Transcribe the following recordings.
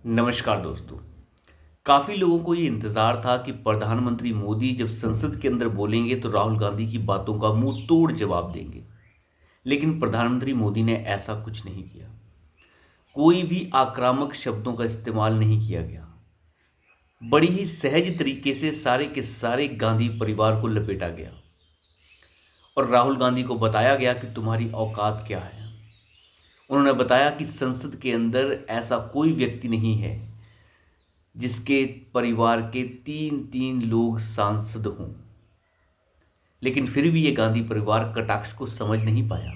नमस्कार दोस्तों। काफ़ी लोगों को ये इंतज़ार था कि प्रधानमंत्री मोदी जब संसद के अंदर बोलेंगे तो राहुल गांधी की बातों का मुंह तोड़ जवाब देंगे। लेकिन प्रधानमंत्री मोदी ने ऐसा कुछ नहीं किया। कोई भी आक्रामक शब्दों का इस्तेमाल नहीं किया गया। बड़ी ही सहज तरीके से सारे के सारे गांधी परिवार को लपेटा गया और राहुल गांधी को बताया गया कि तुम्हारी औकात क्या है। उन्होंने बताया कि संसद के अंदर ऐसा कोई व्यक्ति नहीं है जिसके परिवार के तीन तीन लोग सांसद हों। लेकिन फिर भी ये गांधी परिवार कटाक्ष को समझ नहीं पाया।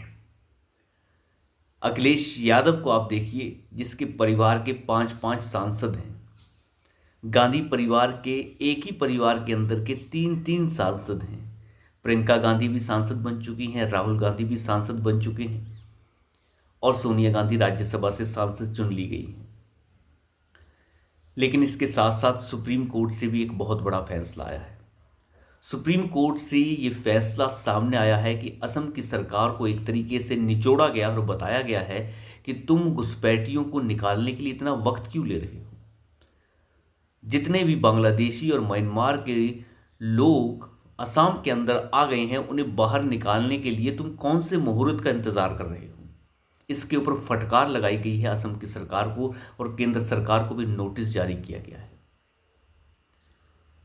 अखिलेश यादव को आप देखिए, जिसके परिवार के पांच पांच सांसद हैं। गांधी परिवार के एक ही परिवार के अंदर के तीन तीन सांसद हैं। प्रियंका गांधी भी सांसद बन चुकी हैं, राहुल गांधी भी सांसद बन चुके हैं और सोनिया गांधी राज्यसभा से सांसद चुन ली गई हैं। लेकिन इसके साथ साथ सुप्रीम कोर्ट से भी एक बहुत बड़ा फैसला आया है। सुप्रीम कोर्ट से ये फैसला सामने आया है कि असम की सरकार को एक तरीके से निचोड़ा गया और बताया गया है कि तुम घुसपैठियों को निकालने के लिए इतना वक्त क्यों ले रहे हो। जितने भी बांग्लादेशी और म्यांमार के लोग असम के अंदर आ गए हैं, उन्हें बाहर निकालने के लिए तुम कौन से मुहूर्त का इंतजार कर रहे हो। इसके ऊपर फटकार लगाई गई है असम की सरकार को और केंद्र सरकार को भी नोटिस जारी किया गया है।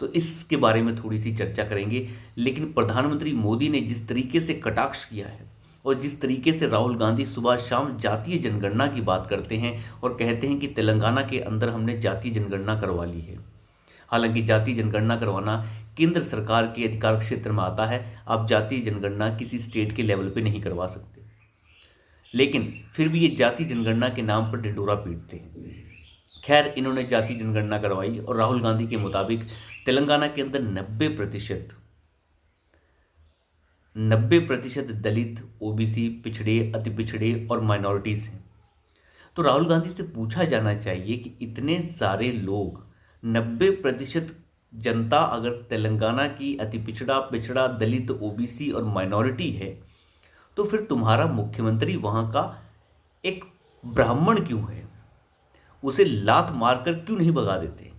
तो इसके बारे में थोड़ी सी चर्चा करेंगे। लेकिन प्रधानमंत्री मोदी ने जिस तरीके से कटाक्ष किया है और जिस तरीके से राहुल गांधी सुबह शाम जातीय जनगणना की बात करते हैं और कहते हैं कि तेलंगाना के अंदर हमने जातीय जनगणना करवा ली है। हालांकि जातीय जनगणना करवाना केंद्र सरकार के अधिकार क्षेत्र में आता है। आप जातीय जनगणना किसी स्टेट के लेवल पे नहीं करवा सकते। लेकिन फिर भी ये जातीय जनगणना के नाम पर ढिंढोरा पीटते हैं। खैर, इन्होंने जाति जनगणना करवाई और राहुल गांधी के मुताबिक तेलंगाना के अंदर 90% दलित, ओबीसी, पिछड़े, अति पिछड़े और माइनॉरिटीज हैं। तो राहुल गांधी से पूछा जाना चाहिए कि इतने सारे लोग, 90% जनता अगर तेलंगाना की अति पिछड़ा, पिछड़ा, दलित, ओबीसी और माइनॉरिटी है, तो फिर तुम्हारा मुख्यमंत्री वहां का एक ब्राह्मण क्यों है। उसे लात मारकर क्यों नहीं भगा देते।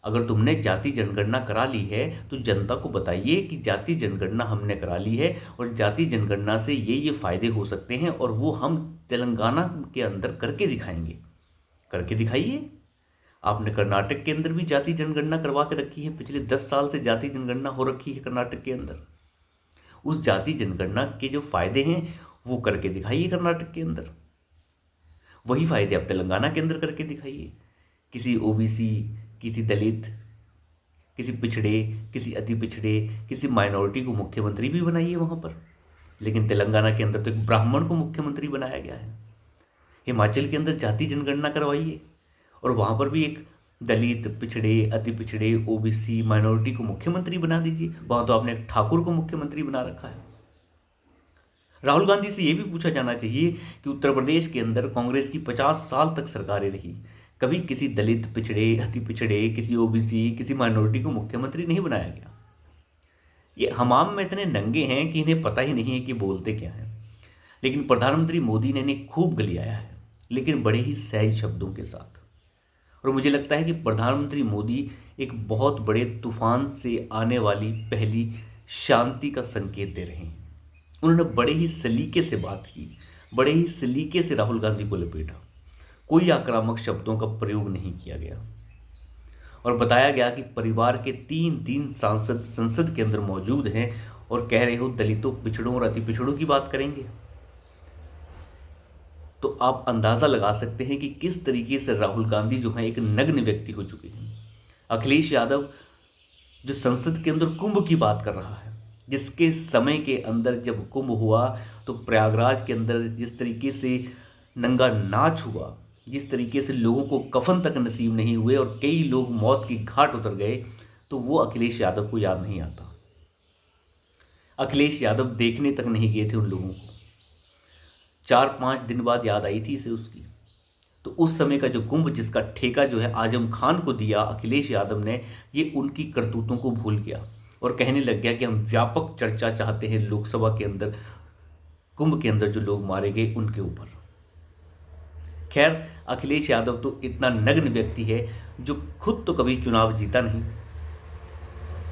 अगर तुमने जाति जनगणना करा ली है तो जनता को बताइए कि जाति जनगणना हमने करा ली है और जाति जनगणना से ये फायदे हो सकते हैं और वो हम तेलंगाना के अंदर करके दिखाएंगे। करके दिखाइए। आपने कर्नाटक के अंदर भी जाति जनगणना करवा के रखी है। पिछले 10 साल से जाति जनगणना हो रखी है कर्नाटक के अंदर। उस जाति जनगणना के जो फायदे हैं वो करके दिखाइए कर्नाटक के अंदर। वही फायदे आप तेलंगाना के अंदर करके दिखाइए। किसी ओबीसी, किसी दलित, किसी पिछड़े, किसी अति पिछड़े, किसी माइनॉरिटी को मुख्यमंत्री भी बनाइए वहां पर। लेकिन तेलंगाना के अंदर तो एक ब्राह्मण को मुख्यमंत्री बनाया गया है। हिमाचल के अंदर जाति जनगणना करवाइए और वहां पर भी एक दलित, पिछड़े, अति पिछड़े, ओबीसी, माइनॉरिटी को मुख्यमंत्री बना दीजिए। वहां तो आपने एक ठाकुर को मुख्यमंत्री बना रखा है। राहुल गांधी से यह भी पूछा जाना चाहिए कि उत्तर प्रदेश के अंदर कांग्रेस की 50 साल तक सरकारें रही, कभी किसी दलित, पिछड़े, अति पिछड़े, किसी ओबीसी, किसी माइनॉरिटी को मुख्यमंत्री नहीं बनाया गया। ये हमाम में इतने नंगे हैं कि इन्हें पता ही नहीं है कि बोलते क्या है। लेकिन प्रधानमंत्री मोदी ने इन्हें खूब गलियाया है, लेकिन बड़े ही सहज शब्दों के साथ। और मुझे लगता है कि प्रधानमंत्री मोदी एक बहुत बड़े तूफान से आने वाली पहली शांति का संकेत दे रहे हैं। उन्होंने बड़े ही सलीके से बात की, बड़े ही सलीके से राहुल गांधी को लपेटा। कोई आक्रामक शब्दों का प्रयोग नहीं किया गया और बताया गया कि परिवार के तीन तीन सांसद संसद के अंदर मौजूद हैं और कह रहे हो दलितों, पिछड़ों और अति पिछड़ों की बात करेंगे। तो आप अंदाजा लगा सकते हैं कि किस तरीके से राहुल गांधी जो है एक नग्न व्यक्ति हो चुके हैं। अखिलेश यादव जो संसद के अंदर कुंभ की बात कर रहा है, जिसके समय के अंदर जब कुंभ हुआ तो प्रयागराज के अंदर जिस तरीके से नंगा नाच हुआ, जिस तरीके से लोगों को कफन तक नसीब नहीं हुए और कई लोग मौत की घाट उतर गए, तो वो अखिलेश यादव को याद नहीं आता। अखिलेश यादव देखने तक नहीं गए थे उन लोगों को। 4-5 दिन बाद याद आई थी इसे उसकी। तो उस समय का जो कुंभ, जिसका ठेका जो है आजम खान को दिया अखिलेश यादव ने, ये उनकी करतूतों को भूल गया और कहने लग गया कि हम व्यापक चर्चा चाहते हैं लोकसभा के अंदर कुंभ के अंदर जो लोग मारे गए उनके ऊपर। खैर, अखिलेश यादव तो इतना नग्न व्यक्ति है जो खुद तो कभी चुनाव जीता नहीं,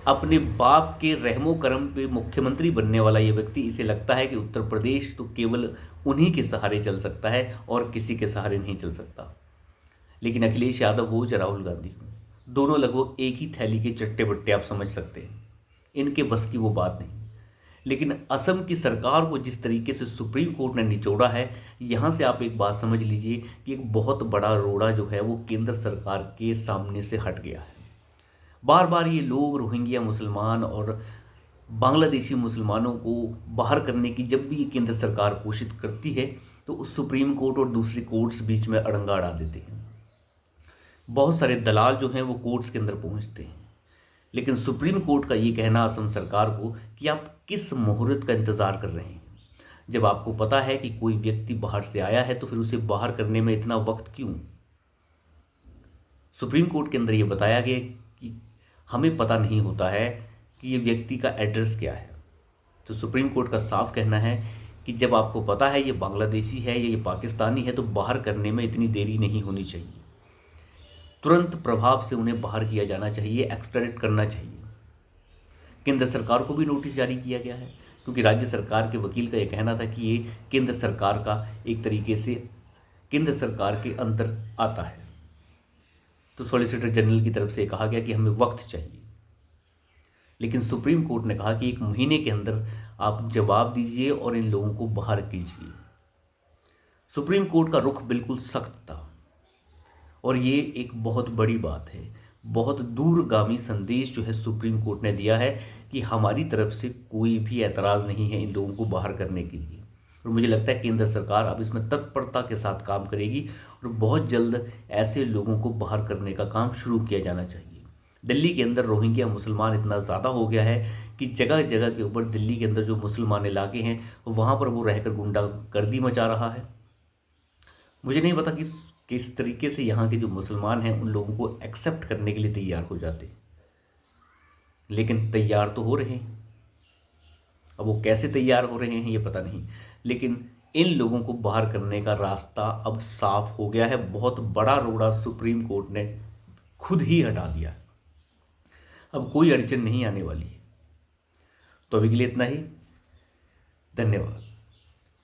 अपने बाप के रहमो करम पे मुख्यमंत्री बनने वाला ये व्यक्ति, इसे लगता है कि उत्तर प्रदेश तो केवल उन्हीं के सहारे चल सकता है और किसी के सहारे नहीं चल सकता। लेकिन अखिलेश यादव हो या राहुल गांधी हो, दोनों लगभग एक ही थैली के चट्टे बट्टे, आप समझ सकते हैं। इनके बस की वो बात नहीं। लेकिन असम की सरकार को जिस तरीके से सुप्रीम कोर्ट ने निचोड़ा है, यहाँ से आप एक बात समझ लीजिए कि एक बहुत बड़ा रोड़ा जो है वो केंद्र सरकार के सामने से हट गया है। बार बार ये लोग रोहिंग्या मुसलमान और बांग्लादेशी मुसलमानों को बाहर करने की जब भी ये केंद्र सरकार कोशिश करती है, तो उस सुप्रीम कोर्ट और दूसरी कोर्ट्स बीच में अड़ंगा अड़ा देते हैं। बहुत सारे दलाल जो हैं वो कोर्ट्स के अंदर पहुंचते हैं। लेकिन सुप्रीम कोर्ट का ये कहना असम सरकार को कि आप किस मुहूर्त का इंतज़ार कर रहे हैं। जब आपको पता है कि कोई व्यक्ति बाहर से आया है तो फिर उसे बाहर करने में इतना वक्त क्यों। सुप्रीम कोर्ट के अंदर ये बताया गया कि हमें पता नहीं होता है कि ये व्यक्ति का एड्रेस क्या है। तो सुप्रीम कोर्ट का साफ कहना है कि जब आपको पता है ये बांग्लादेशी है या ये पाकिस्तानी है तो बाहर करने में इतनी देरी नहीं होनी चाहिए। तुरंत प्रभाव से उन्हें बाहर किया जाना चाहिए, एक्स्ट्राडिट करना चाहिए। केंद्र सरकार को भी नोटिस जारी किया गया है, क्योंकि राज्य सरकार के वकील का यह कहना था कि ये केंद्र सरकार का एक तरीके से केंद्र सरकार के अंदर आता है। तो सॉलिसिटर जनरल की तरफ से कहा गया कि हमें वक्त चाहिए। लेकिन सुप्रीम कोर्ट ने कहा कि 1 महीने के अंदर आप जवाब दीजिए और इन लोगों को बाहर कीजिए। सुप्रीम कोर्ट का रुख बिल्कुल सख्त था और ये एक बहुत बड़ी बात है। बहुत दूरगामी संदेश जो है सुप्रीम कोर्ट ने दिया है कि हमारी तरफ से कोई भी ऐतराज़ नहीं है इन लोगों को बाहर करने के लिए। और मुझे लगता है केंद्र सरकार अब इसमें तत्परता के साथ काम करेगी और बहुत जल्द ऐसे लोगों को बाहर करने का काम शुरू किया जाना चाहिए। दिल्ली के अंदर रोहिंग्या मुसलमान इतना ज़्यादा हो गया है कि जगह जगह के ऊपर दिल्ली के अंदर जो मुसलमान इलाके हैं वहाँ पर वो रहकर गुंडागर्दी मचा रहा है। मुझे नहीं पता कि किस तरीके से यहाँ के जो मुसलमान हैं उन लोगों को एक्सेप्ट करने के लिए तैयार हो जाते, लेकिन तैयार तो हो रहे हैं। अब वो कैसे तैयार हो रहे हैं ये पता नहीं, लेकिन इन लोगों को बाहर करने का रास्ता अब साफ हो गया है। बहुत बड़ा रोड़ा सुप्रीम कोर्ट ने खुद ही हटा दिया, अब कोई अड़चन नहीं आने वाली है। तो अभी के लिए इतना ही, धन्यवाद।